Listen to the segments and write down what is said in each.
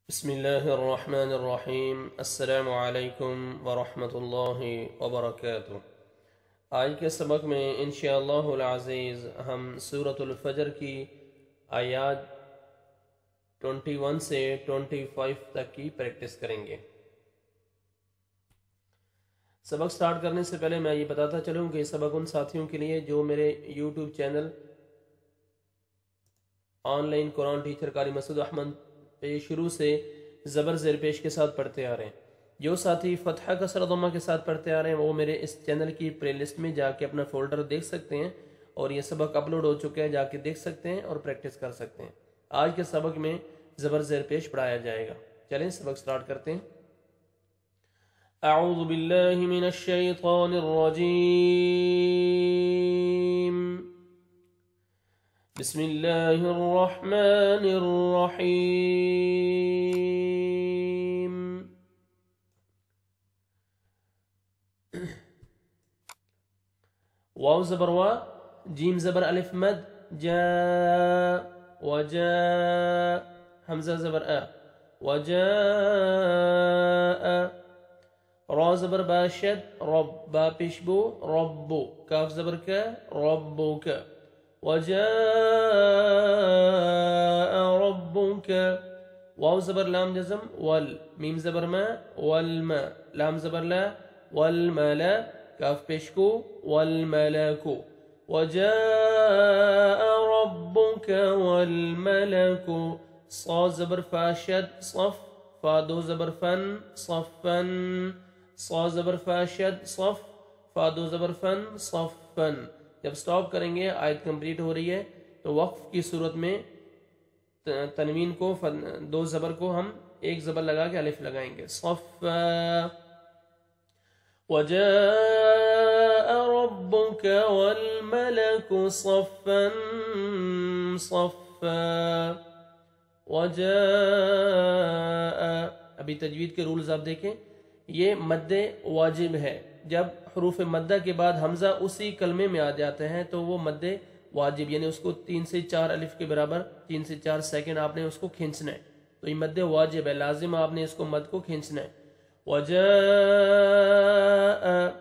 بسم اللہ الرحمن الرحیم السلام علیکم ورحمۃ اللہ وبرکاتہ۔ آج کے سبق میں انشاءاللہ العزیز ہم سورۃ الفجر کی آیات 21 سے 25 تک کی پریکٹس کریں گے۔ سبق سٹارٹ کرنے سے پہلے میں یہ بتاتا چلوں کہ سبق ان ساتھیوں کے لیے جو میرے YouTube channel on line Quran teacher قاری مسعود احمد پہ شروع سے زبر زیر پیش کے ساتھ پڑھتے آ رہے ہیں۔ جو ساتھی فتحہ کسر ضمہ کے ساتھ پڑھتے آ رہے ہیں وہ میرے اس چینل کی پلے لسٹ میں جا کے اپنا فولڈر دیکھ سکتے ہیں، اور یہ سبق اپلوڈ ہو چکے ہیں، جا کے دیکھ سکتے ہیں اور پریکٹس کر سکتے ہیں۔ آج کے سبق میں زبر زیر پیش پڑھایا جائے گا۔ چلیں سبق سٹارٹ کرتے ہیں۔ اعوذ باللہ من الشیطان الرجیم، بسم اللہ الرحمن الرحیم۔ واو زبر وا، جیم زبر الف مد جا، وجاء، حمزہ زبر ا، وجاء، را زبر با شد، رب با پیشبو، رب، کاف زبر کا، ربک، وجاء ربك، واو زبر لام جزم وال، میم زبر ما، والما، لام زبر لا، والملا، کاف پیشکو، والملك، وجاء ربك والملك، صاد زبر فاشد صف، فا دو زبر فن صفا، صاد زبر فاشد صف، فا دو زبر فن صفا۔ جب سٹاپ کریں گے آیت کمپلیٹ ہو رہی ہے تو وقف کی صورت میں تنوین کو دو زبر کو ہم ایک زبر لگا کے الف لگائیں گے۔ صفا، وجاء ربك والملك صفا صفا، وجاء، ابھی تجوید کے رولز آپ دیکھیں، یہ مد واجب ہے۔ جب حروف مدہ کے بعد حمزہ اسی کلمے میں آ جاتے ہیں تو وہ مد واجب، یعنی اس کو 3 سے 4 الف کے برابر 3 سے 4 سیکنڈ آپ نے اس کو کھینچنا ہے، تو یہ مد واجب ہے، لازم آپ نے اس کو مد کو کھینچنا ہے۔ وجاء،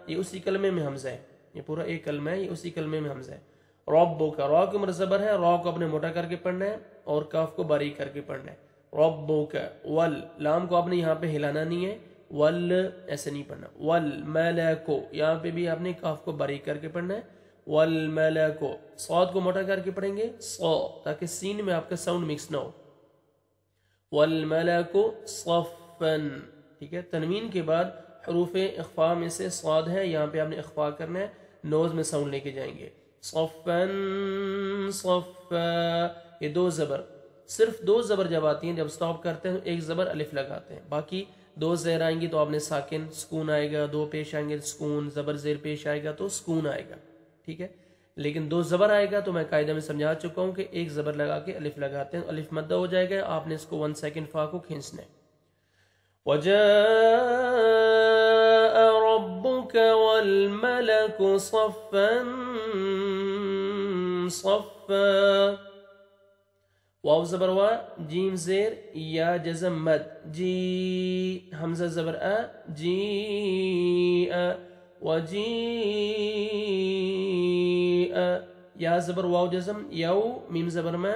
یہ اسی کلمے میں حمزہ ہے، یہ پورا ایک کلمہ ہے، یہ اسی کلمے میں حمزہ ہے۔ ربک، را کو مرزبر ہے، را کو اپنے موٹا کر کے پڑھنا ہے اور کاف کو باریک کر کے پڑھنا ہے۔ ربک، ول، لام کو آپ نے یہاں پہ ہلانا نہیں ہے، ول ایسے نہیں پڑھنا، والملکو، یہاں پہ بھی آپ نے کاف کو باریک کر کے پڑھنا ہے، والملکو، صاد کو موٹا کر کے پڑھیں گے صا، تاکہ سین میں آپ کا ساؤنڈ مکس نہ ہو، والملکو صفا، ٹھیک ہے۔ تنوین کے بعد حروف اخفاء میں سے صاد ہے، یہاں پہ آپ نے اخفاء کرنا ہے، نوز میں ساؤنڈ لے کے جائیں گے، صفا صفا، یہ دو زبر، صرف دو زبر جب آتی ہیں، جب سٹاپ کرتے ہیں تو ایک زبر الف لگاتے ہیں، باقی دو زیر آئیں گی تو آپ نے ساکن سکون آئے گا، دو پیش آئیں گے سکون، زبر زیر پیش آئے گا تو سکون آئے گا، ٹھیک ہے۔ لیکن دو زبر آئے گا تو میں قاعدہ میں سمجھا چکا ہوں کہ ایک زبر لگا کے الف لگاتے ہیں، الف مدہ ہو جائے گا، آپ نے اس کو 1 سیکنڈ فا کو کھینچنا ہے۔ وجاء ربك والملك صفا صفا، واو زبر وا، جیم زیر یا جزم مد، جی، حمزہ زبر ا، جی ا، وجی ا، یا زبر واو جزم یو، میم زبر ما،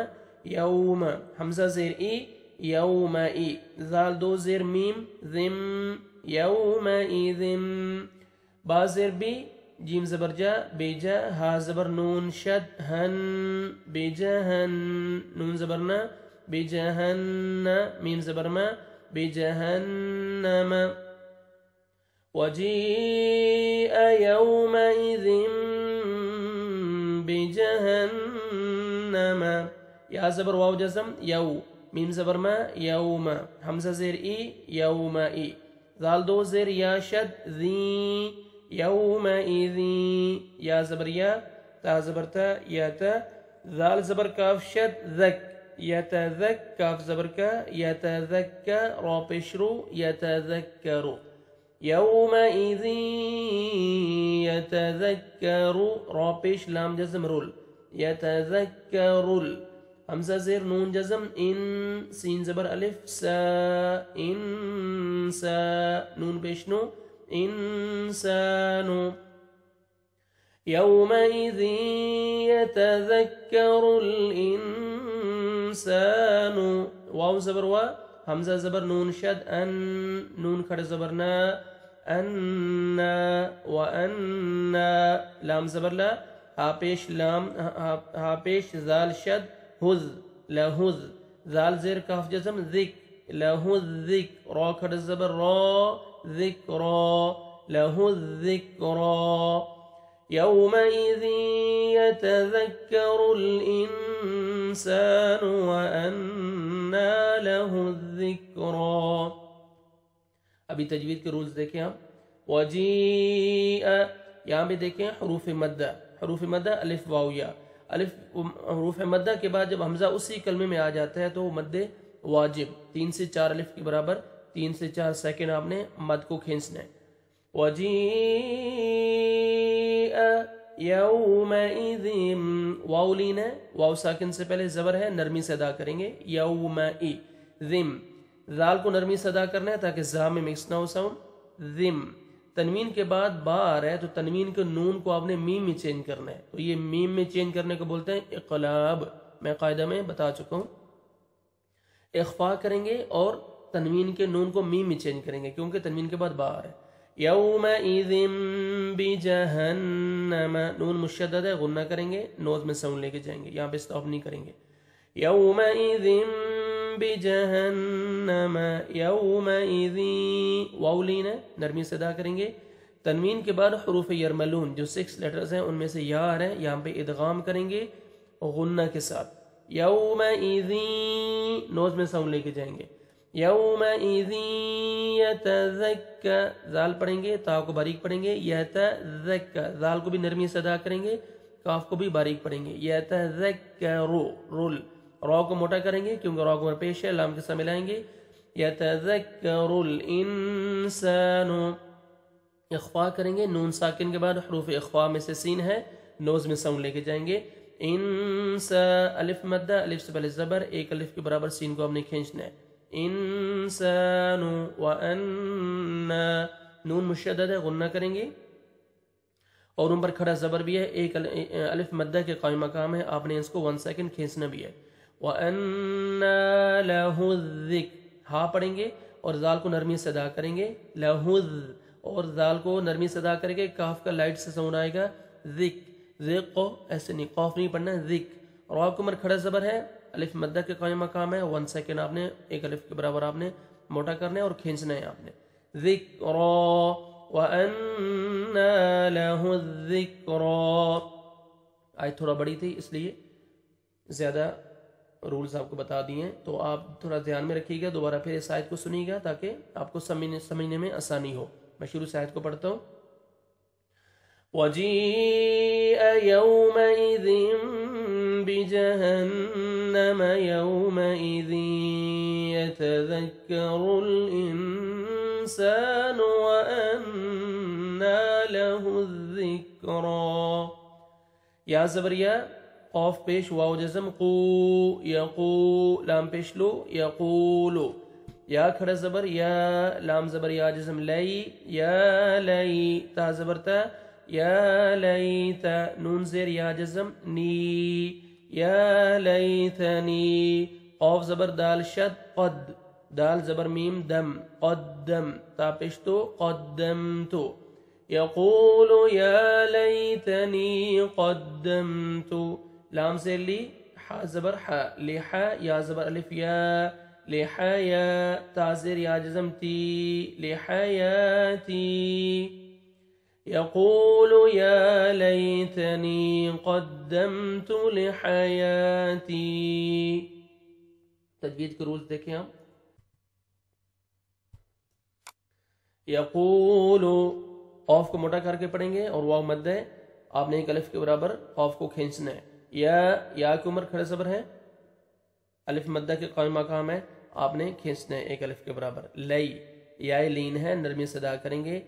یوم، حمزہ زیر ای، یوم ای، زال دو زیر میم، ذم، یوم ای ذم، با زیر بی، جیم زبر جا، بیجا، ہا زبر نون شد، ہن، بیجہن، نون زبر نا، بیجہن، میم زبر ما، بیجہنم، وجیء یومئذ بجہنم، یا زبر واو جزم یو، میم زبر ما، یوم، حمزہ زیر ای، یوم ای، زال دو زیر یا شد، ذی، یومئذی، یا زبر یا، تا زبر تا، یا تا، ذال زبر کاف شد، ذک، یتذک، کاف زبر کا، یتذکر، را پیشرو، یتذکرو، یومئذی یتذکر، را پیش لام جزم رول، یتذکر، حمزہ زیر نون جزم ان، سین زبر الف سا، انسا، نون پیش نو انسانو. یومئذ یتذکر الانسان، واو زبر وا، حمزہ زبر نون شد ان، نون کھڑ زبر نا، انا وانا، لام زبر لا، ہا پیش لام، ہا پیش زال شد ہز، لہز، زال زیر کاف جزم ذک، لہز ذک، را کھڑ زبر را، ذکرا، لہز ذکرا. یومئذ یتذکر الانسان وأنى له الذکرا. ابھی تجوید کے رولز دیکھیں آپ. وجیء، یہاں بھی دیکھیں حروف مدہ، حروف مدہ الف واو یا، الف حروف مدہ کے بعد جب حمزہ اسی کلمے میں آ جاتا ہے تو وہ مد واجب 3 سے 4 الف کے برابر 3 سے 4 سیکنڈ آپ نے مد کو کھینچنا ہے. وجیء یومئذ، واو لین ہے، واو ساکن سے پہلے زبر ہے، نرمی سے ادا کریں گے. یومئذ، ذال کو نرمی سے ادا کرنا ہے تاکہ زا میں مکس نہ ہو ساؤنڈ. ذم، تنوین کے بعد با آ رہا ہے تو تنوین کے نون کو آپ نے میم میں چینج کرنا ہے، تو یہ میم میں چینج کرنے کو بولتے ہیں اقلاب. میں قاعدہ میں بتا چکا ہوں. اخفا کریں گے اور تنوین کے نون کو میم میں چینج کریں گے کیونکہ تنوین کے بعد با آ رہا ہے. یومئذ بجہنم، نون مشدد ہے، غنہ کریں گے، نوز میں ساؤنڈ لے کے جائیں گے، یہاں پہ اسٹاپ نہیں کریں گے. یومئذ بجہنم، یومئذ، واو لین ہے، نرمی سے ادا کریں گے. تنوین کے بعد حروف یرملون جو 6 لیٹرز ہیں ان میں سے یا آ رہے ہیں، یہاں پہ ادغام کریں گے غنہ کے ساتھ. یومئذ، نوز میں ساؤنڈ لے کے جائیں گے. یومئذ یتذکر، زال پڑھیں گے، تا کو باریک پڑھیں گے. یتذکر، زال کو بھی نرمی سے ادا کریں گے، کاف کو بھی باریک پڑھیں گے. یتذکر، رول، را کو موٹا کریں گے کیونکہ را کو پیش ہے، لام کے ساتھ ملائیں گے. یتذکر الانسان، اخفا کریں گے، نون ساکن کے بعد حروف اخفا میں سے سین ہے، نوز میں ساؤنڈ لے کے جائیں گے. انسا، الف مدہ، الف سے پہلے زبر، ایک الف کے برابر سین کو آپ نے کھینچنا ہے. انسان وانا، نون مشدد ہے، غنہ کریں گے اور ان پر کھڑا زبر بھی ہے، ایک الف مدہ کے قائم مقام ہے، آپ نے اس کو 1 سیکنڈ کھینچنا بھی ہے. وَأَنَّا لَهُ الذِّكْرُ، ہا پڑھیں گے اور زال کو نرمی سے ادا کریں گے. لہذ، اور زال کو نرمی سے ادا کریں گے، کاف کا لائٹ سے ساؤنڈ آئے گا. ذک، ذق، ایسے نہیں، قاف نہیں پڑھنا ہے، ذک. را کو مر کھڑا زبر ہے، الف مدہ کے قائم مقام ہے، 1 سیکنڈ آپ نے ایک الف کے برابر آپ نے موٹا کرنا ہے اور کھینچنا ہے آپ نے. ذکرا، وَأَنَّا لَهُ الذِّكْرَا. آیت تھوڑا بڑی تھی اس لیے زیادہ رولز آپ کو بتا دیے ہیں، تو آپ تھوڑا دھیان میں رکھیے گا، دوبارہ پھر اس آیت کو سنیے گا تاکہ آپ کو سمجھنے میں آسانی ہو. میں شروع سے آیت کو پڑھتا ہوں. وَجِيءَ يَوْمَئِذٍ بِجَهَنَّمَ يَوْمَئِذٍ يَتَذَكَّرُ الْإِنسَانُ وَأَنَّى لَهُ الذِّكْرَى. یا زبریہ، قاف پیش واو جزم، قو، یقو، لام پیش لو، یقولو. یا کھڑا زبر یا، لام زبر یا جزم، لئی، یا لئی، تا زبر تا، یا لیتا، نون زیر یا جزم، نی، یا لیتنی. قاف زبر دال شد، قد، دال زبر میم دم، قدم، تا پیشتو، قدمتو. یقول یا لیتنی قدمتو، لام زیر لی، حا زبر حا، لحا، یا زبر الف یا، لحیا، تا زیر یا جزم تی، لحیاتی. یقول یا لیتنی قدمت لحیاتی. تجوید کے رولز دیکھیں آپ. یقول، قاف کو موٹا کر کے پڑھیں گے اور واو مد ہے، آپ نے ایک الف کے برابر قاف کو کھینچنا ہے. یا کی عمر کھڑے زبر ہے، الف مدہ کے قائم مقام ہے، آپ نے کھینچنا ہے ایک الف کے برابر. لئی، یا لین ہے، نرمی سے ادا کریں گے.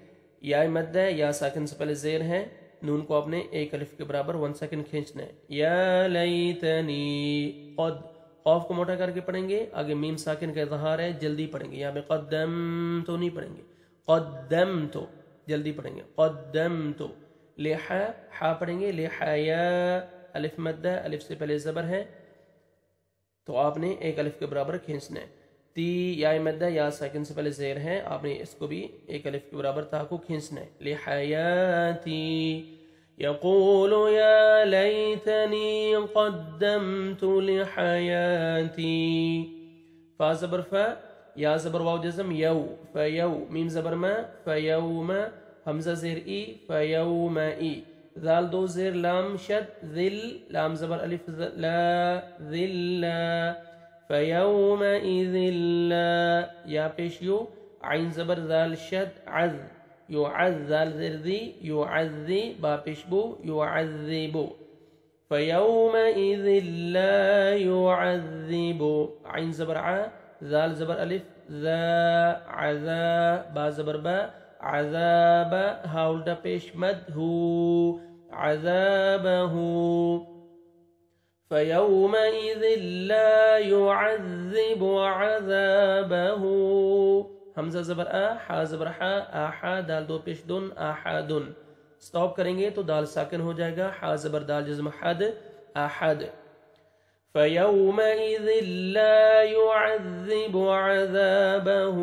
یا مد ہے، یا ساکن سے پہلے زیر ہے، نون کو آپ نے ایک الف کے برابر 1 سیکنڈ کھینچنا ہے. یا لیتنی قد، قاف کو موٹا کر کے پڑھیں گے، آگے میم ساکن کا اظہار ہے، جلدی پڑھیں گے، یہاں پہ قدم تو نہیں پڑھیں گے، قدم تو جلدی پڑھیں گے، قدم تو لحا حا پڑھیں گے، لحایا الف مدہ، الف سے پہلے زبر ہے تو آپ نے ایک الف کے برابر کھینچنا ہے، تی یا مدہ یا ساکن سے پہلے زیر ہے، آپ نے اس کو بھی ایک الف کے برابر تا کو کھینچنا ہے، لحیاتی یقول یا لیتنی قدمت لحیاتی، فا زبر فا، یا زبر واو جزم یو، فیو، میم زبر ما، فیوم، حمزہ زیر ای، فیوم ای، ذال دو زیر لام شد، ذل، لام زبر الف لا، ذل، فیومئذ لا، یا پیش یو، عین زبر ذال شد، عذ، یعذ، ذال زیر ذی، یعذی، با پیش بو، یعذبو، فیومئذ لا یعذب، عین زبر ع، ذال زبر الف ذا، عذا، با زبر با، عذاب، ہا الٹا پیش مد ہو، عذابہ، فیومئذ لا يعذب عذابہ، حمزہ زبر آ، حا زبر حا، آحا، دال دو پیش دن، آحادن، سٹاپ کریں گے تو دال ساکن ہو جائے گا، حا زبر دال جزم حد، احد، فیومئذ لا يعذب عذابہ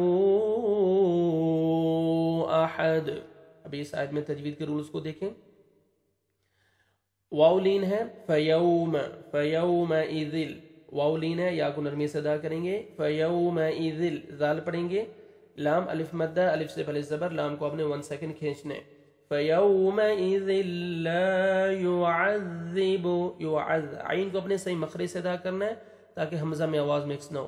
احد۔ ابھی اس آیت میں تجوید کے رولز کو دیکھیں، واو لین ہے، فیوم، فیومئذ، واو لین ہے، یا کو نرمی سے ادا کریں گے، فیومئذ، ذال پڑھیں گے، لام الف مدہ، الف سے پہلے زبر، لام کو اپنے 1 سیکنڈ کھینچنے، فیومئذ لا يعذب، یعذ، عین کو اپنے صحیح مخرج سے ادا کرنا ہے تاکہ حمزہ میں آواز مکس نہ ہو،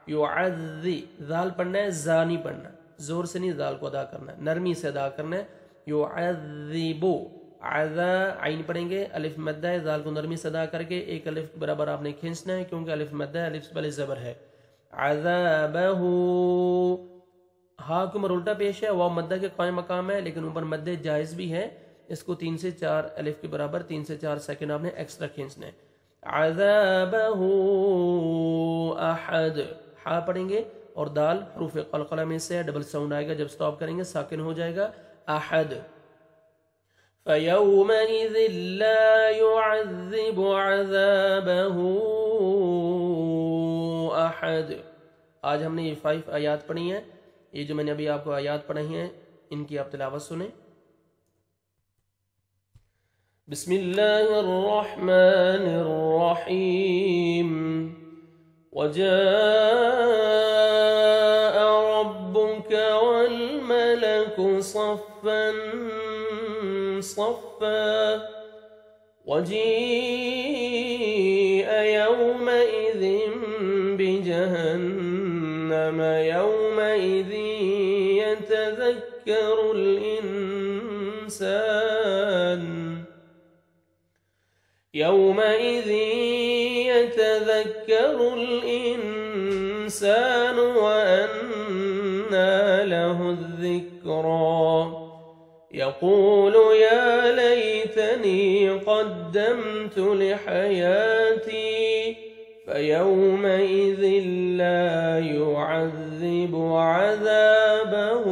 یعذی، ذال پڑھنا ہے، زا نہیں پڑھنا، زور سے نہیں ذال کو ادا کرنا ہے، نرمی سے ادا کرنا ہے، یعذبو، عذا، عین پڑھیں گے، الف مدہ ہے، ذال کو نرمی سے ادا کر کے ایک الف برابر آپ نے کھینچنا ہے کیونکہ الف مدہ ہے، الف سے پہلے زبر ہے، عذابہ، ہا کو الٹا پیش ہے، واو مدہ کے قائم مقام ہے لیکن اوپر مدہ جائز بھی ہے، اس کو 3 سے 4 الف کے برابر 3 سے 4 سیکنڈ آپ نے ایکسٹرا کھینچنا ہے، عذابہ احد، ہا پڑھیں گے اور دال حروف قلقلہ میں سے ڈبل ساؤنڈ آئے گا، جب سٹاپ کریں گے ساکن ہو جائے گا، احد، فیومئذ لا يعذب عذابہ احد۔ آج ہم نے یہ 5 آیات پڑھی ہیں، یہ جو میں نے ابھی آپ کو آیات پڑھی ہیں ان کی آپ تلاوت سنیں۔ بسم اللہ الرحمن الرحیم، وجاء ربك والملك صفا صفا وجيء يومئذ بجهنم يومئذ يتذكر الإنسان وأنى له الذكرى يقول يا ليتني قدمت لحياتي فيومئذ لا يعذب عذابه